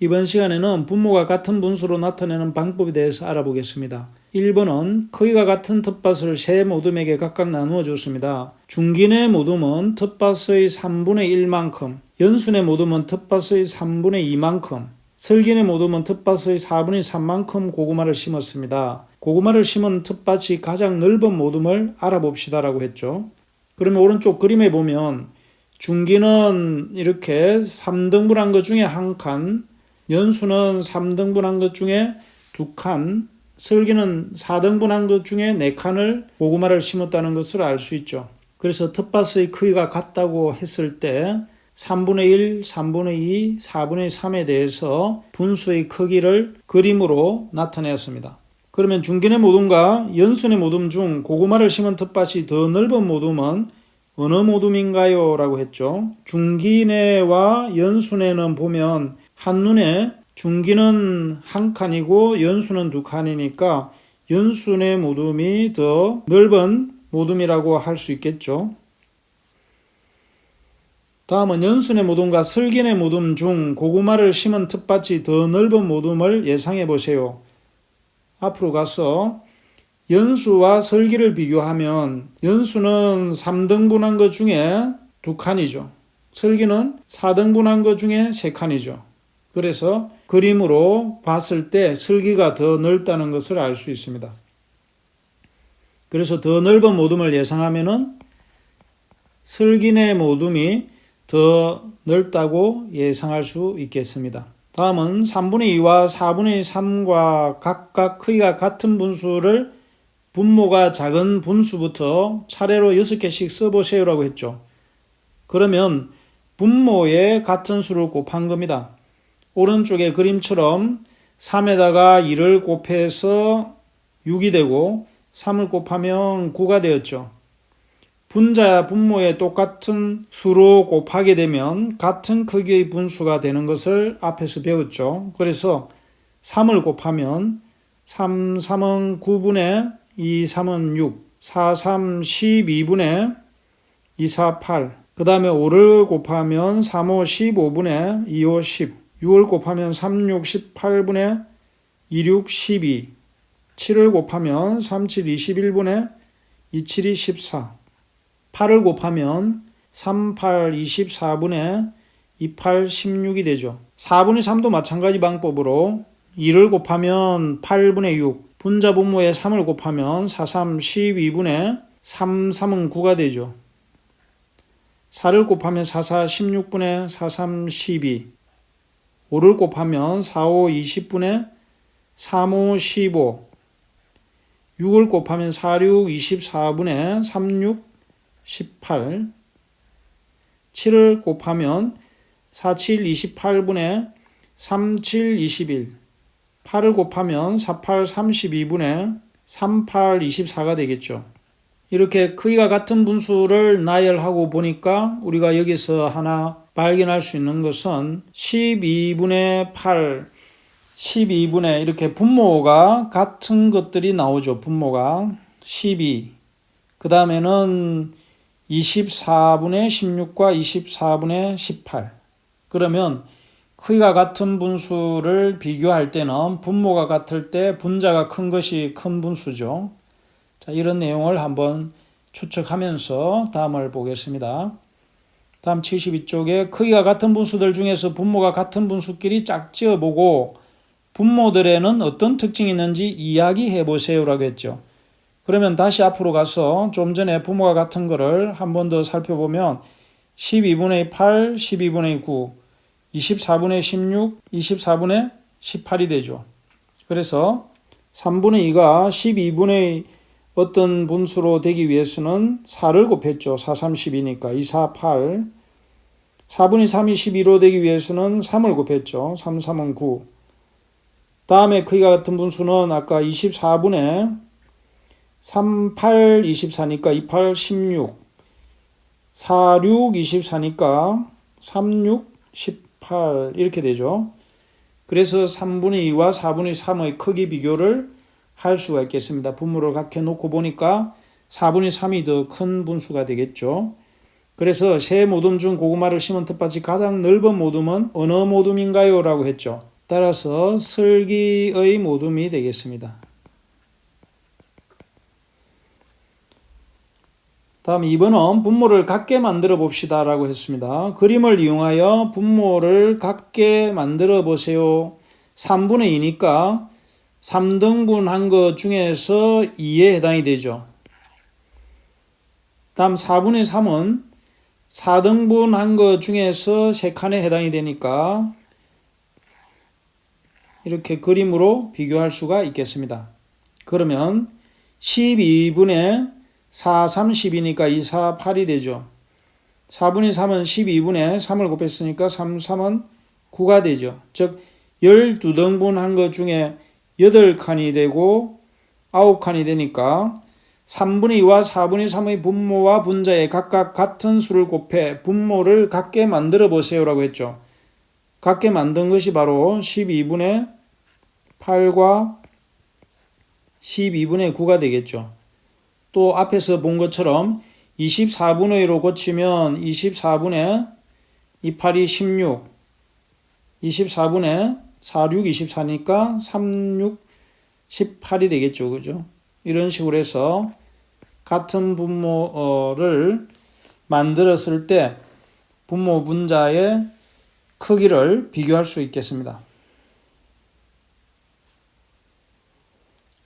이번 시간에는 분모가 같은 분수로 나타내는 방법에 대해서 알아보겠습니다. 1번은 크기가 같은 텃밭을 세 모둠에게 각각 나누어 줬습니다. 중긴의 모둠은 텃밭의 3분의 1만큼, 연순의 모둠은 텃밭의 3분의 2만큼, 설긴의 모둠은 텃밭의 4분의 3만큼 고구마를 심었습니다. 고구마를 심은 텃밭이 가장 넓은 모둠을 알아봅시다라고 했죠. 그러면 오른쪽 그림에 보면 중기는 이렇게 3등분한 것 중에 한 칸, 연수는 3등분한 것 중에 2칸, 설기는 4등분한 것 중에 4칸을 고구마를 심었다는 것을 알 수 있죠. 그래서 텃밭의 크기가 같다고 했을 때 3분의 1, 3분의 2, 4분의 3에 대해서 분수의 크기를 그림으로 나타내었습니다. 그러면 중긴의 모둠과 연순의 모둠 중 고구마를 심은 텃밭이 더 넓은 모둠은 어느 모둠인가요? 라고 했죠. 중긴의와 연순의는 보면 한눈에 중기는 한 칸이고 연수는 2칸이니까 연순의 모둠이 더 넓은 모둠이라고 할 수 있겠죠. 다음은 연순의 모둠과 설긴의 모둠 중 고구마를 심은 텃밭이 더 넓은 모둠을 예상해 보세요. 앞으로 가서 연수와 설기를 비교하면 연수는 3등분한 것 중에 2칸이죠. 설기는 4등분한 것 중에 3칸이죠. 그래서 그림으로 봤을 때 설기가 더 넓다는 것을 알 수 있습니다. 그래서 더 넓은 모둠을 예상하면은 설긴의 모둠이 더 넓다고 예상할 수 있겠습니다. 다음은 3분의 2와 4분의 3과 각각 크기가 같은 분수를 분모가 작은 분수부터 차례로 6개씩 써보세요라고 했죠. 그러면 분모에 같은 수를 곱한 겁니다. 오른쪽의 그림처럼 3에다가 2를 곱해서 6이 되고 3을 곱하면 9가 되었죠. 분자야 분모에 똑같은 수로 곱하게 되면 같은 크기의 분수가 되는 것을 앞에서 배웠죠. 그래서 3을 곱하면 3, 3은 9분의 2, 3은 6, 4, 3, 12분의 2, 4, 8. 그 다음에 5를 곱하면 3, 5, 15분의 2, 5, 10. 6을 곱하면 3, 6, 18분의 2, 6, 12. 7을 곱하면 3, 7, 21분의 2, 7, 14. 8을 곱하면 3, 8, 24분의 2, 8, 16이 되죠. 4분의 3도 마찬가지 방법으로 2를 곱하면 8분의 6. 분자 분모에 3을 곱하면 4, 3, 12분의 3, 3은 9가 되죠. 4를 곱하면 4, 4, 16분의 4, 3, 12. 5를 곱하면 4, 5, 20분의 3, 5, 15. 6을 곱하면 4, 6, 24분의 3, 6, 18. 7을 곱하면 4, 7, 28분의 3, 7, 21. 8을 곱하면 4, 8, 32분의 3, 8, 24가 되겠죠. 이렇게 크기가 같은 분수를 나열하고 보니까 우리가 여기서 하나 발견할 수 있는 것은 12분의 8, 12분의 이렇게 분모가 같은 것들이 나오죠. 분모가 12. 그 다음에는 24분의 16과 24분의 18. 그러면 크기가 같은 분수를 비교할 때는 분모가 같을 때 분자가 큰 것이 큰 분수죠. 자, 이런 내용을 한번 추측하면서 다음을 보겠습니다. 다음 72쪽에 크기가 같은 분수들 중에서 분모가 같은 분수끼리 짝지어 보고 분모들에는 어떤 특징이 있는지 이야기해 보세요라고 했죠. 그러면 다시 앞으로 가서 좀 전에 분모가 같은 거를 한 번 더 살펴보면 12분의 8, 12분의 9, 24분의 16, 24분의 18이 되죠. 그래서 3분의 2가 12분의 어떤 분수로 되기 위해서는 4를 곱했죠. 4, 3, 12니까 2, 4, 8. 4분의 3이 12로 되기 위해서는 3을 곱했죠. 3, 3은 9. 다음에 크기가 같은 분수는 아까 24분의 3, 8, 24니까 2, 8, 16. 4, 6, 24니까 3, 6, 18 이렇게 되죠. 그래서 3분의 2와 4분의 3의 크기 비교를 할 수가 있겠습니다. 분모를 각해 놓고 보니까 4분의 3이 더 큰 분수가 되겠죠. 그래서 세 모둠 중 고구마를 심은 텃밭이 가장 넓은 모둠은 어느 모둠인가요? 라고 했죠. 따라서 슬기의 모둠이 되겠습니다. 다음 2번은 분모를 같게 만들어 봅시다 라고 했습니다. 그림을 이용하여 분모를 같게 만들어 보세요. 3분의 2니까 3등분한 것 중에서 2에 해당이 되죠. 다음 4분의 3은 4등분한 것 중에서 3칸에 해당이 되니까 이렇게 그림으로 비교할 수가 있겠습니다. 그러면 12분의 4, 30이니까 2, 4, 8이 되죠. 4분의 3은 12분의 3을 곱했으니까 3, 3은 9가 되죠. 즉 12등분한 것 중에 8칸이 되고 9칸이 되니까 3분의 2와 4분의 3의 분모와 분자에 각각 같은 수를 곱해 분모를 같게 만들어 보세요 라고 했죠. 같게 만든 것이 바로 12분의 8과 12분의 9가 되겠죠. 또 앞에서 본 것처럼 24분의 1로 고치면 24분의 28이 16, 24분의 46, 24니까 36, 18이 되겠죠. 그죠? 이런 식으로 해서 같은 분모를 만들었을 때 분모 분자의 크기를 비교할 수 있겠습니다.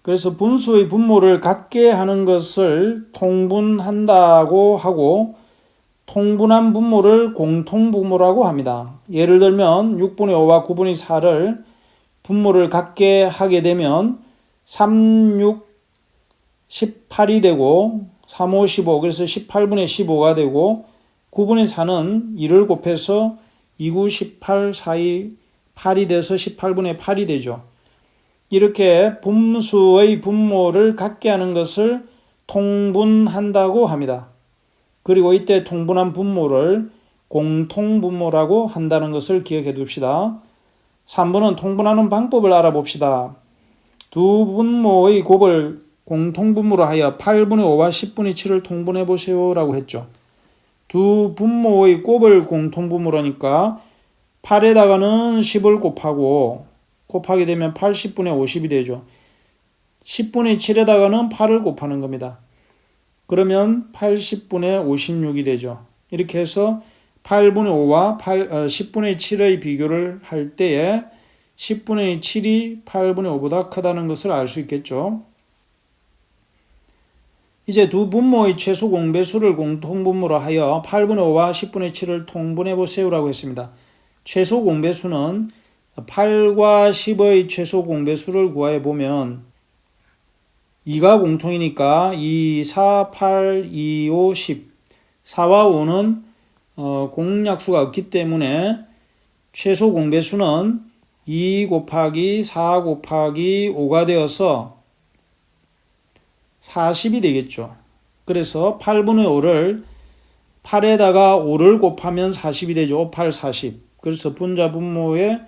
그래서 분수의 분모를 같게 하는 것을 통분한다고 하고 통분한 분모를 공통분모라고 합니다. 예를 들면 6분의 5와 9분의 4를 분모를 같게 하게 되면 3, 6, 18이 되고 3, 5, 15 그래서 18분의 15가 되고 9분의 4는 2를 곱해서 2, 9, 18 사이 8이 돼서 18분의 8이 되죠. 이렇게 분수의 분모를 같게 하는 것을 통분한다고 합니다. 그리고 이때 통분한 분모를 공통분모라고 한다는 것을 기억해 둡시다. 3번은 통분하는 방법을 알아봅시다. 두 분모의 곱을 공통분모로 하여 8분의 5와 10분의 7을 통분해 보세요 라고 했죠. 두 분모의 곱을 공통분모라니까 8에다가는 10을 곱하게 되면 80분의 50이 되죠. 10분의 7에다가는 8을 곱하는 겁니다. 그러면 80분의 56이 되죠. 이렇게 해서 8분의 5와 10분의 7의 비교를 할 때에 10분의 7이 8분의 5보다 크다는 것을 알 수 있겠죠. 이제 두 분모의 최소 공배수를 공통분모로 하여 8분의 5와 10분의 7을 통분해 보세요라고 했습니다. 최소 공배수는 8과 10의 최소 공배수를 구하여 보면 2가 공통이니까 2, 4, 8, 2, 5, 10 4와 5는 공약수가 없기 때문에 최소 공배수는 2 곱하기 4 곱하기 5가 되어서 40이 되겠죠. 그래서 8분의 5를 8에다가 5를 곱하면 40이 되죠. 5, 8, 40. 그래서 분자 분모에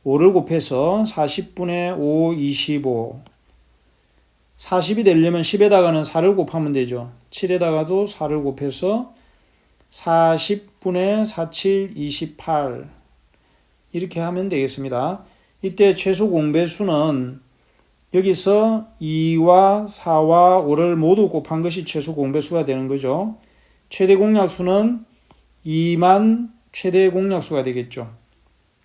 5를 곱해서 40분의 5, 25. 40이 되려면 10에다가는 4를 곱하면 되죠. 7에다가도 4를 곱해서 40분의 47, 28. 이렇게 하면 되겠습니다. 이때 최소 공배수는 여기서 2와 4와 5를 모두 곱한 것이 최소 공배수가 되는 거죠. 최대 공약수는 2만 최대 공약수가 되겠죠.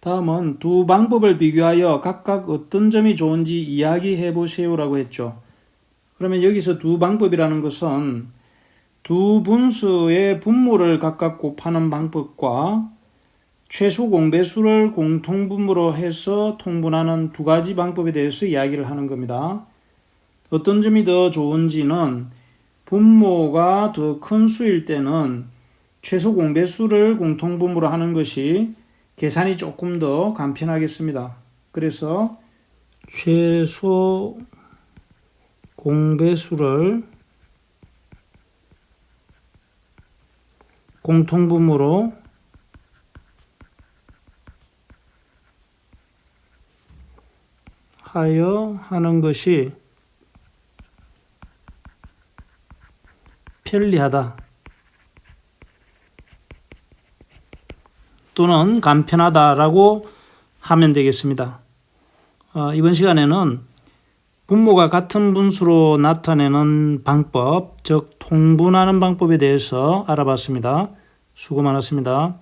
다음은 두 방법을 비교하여 각각 어떤 점이 좋은지 이야기해 보세요라고 했죠. 그러면 여기서 두 방법이라는 것은 두 분수의 분모를 각각 곱하는 방법과 최소 공배수를 공통분모로 해서 통분하는 두 가지 방법에 대해서 이야기를 하는 겁니다. 어떤 점이 더 좋은지는 분모가 더 큰 수일 때는 최소 공배수를 공통분모로 하는 것이 계산이 조금 더 간편하겠습니다. 그래서 최소 공배수를 공통분모로 하여 하는 것이 편리하다 또는 간편하다라고 하면 되겠습니다. 이번 시간에는 분모가 같은 분수로 나타내는 방법, 즉 통분하는 방법에 대해서 알아봤습니다. 수고 많았습니다.